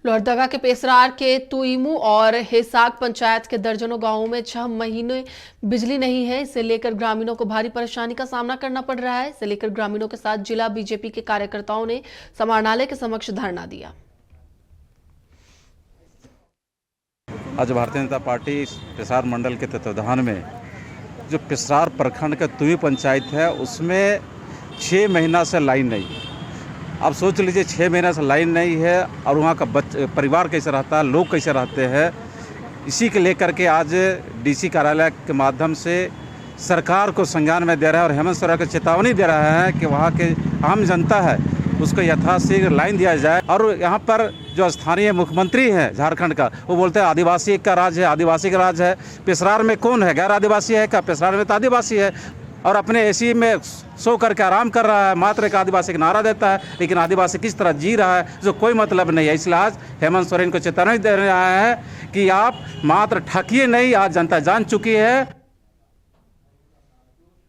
लोहरदगा के पेसरार के तुईमू और हेसाग पंचायत के दर्जनों गांवों में 6 महीने बिजली नहीं है। इसे लेकर ग्रामीणों को भारी परेशानी का सामना करना पड़ रहा है। इसे लेकर ग्रामीणों के साथ जिला बीजेपी के कार्यकर्ताओं ने समाहरणालय के समक्ष धरना दिया। आज भारतीय जनता पार्टी पेसरार मंडल के तत्वाधान में जो पेसरार प्रखंड का तुई पंचायत है उसमें 6 महीना से लाइन नहीं है। आप सोच लीजिए 6 महीना से लाइन नहीं है और वहाँ का परिवार कैसे रहता है, लोग कैसे रहते हैं। इसी के लेकर के आज डीसी कार्यालय के माध्यम से सरकार को संज्ञान में दे रहा है और हेमंत सोरेन को चेतावनी दे रहा है कि वहाँ के आम जनता है उसको यथाशीघ्र लाइन दिया जाए। और यहाँ पर जो स्थानीय मुख्यमंत्री हैं झारखंड का, वो बोलते हैं आदिवासी का राज है, आदिवासी का राज है। पेसरार में कौन है गैर आदिवासी है क्या? पेसरार में तो आदिवासी है और अपने एसी में सो करके आराम कर रहा है, मात्र एक आदिवासी का नारा देता है, लेकिन आदिवासी किस तरह जी रहा है जो कोई मतलब नहीं है। इसलिए आज हेमंत सोरेन को चेतावनी दे रहा है कि आप मात्र ठकिए नहीं, आज जनता जान चुकी है।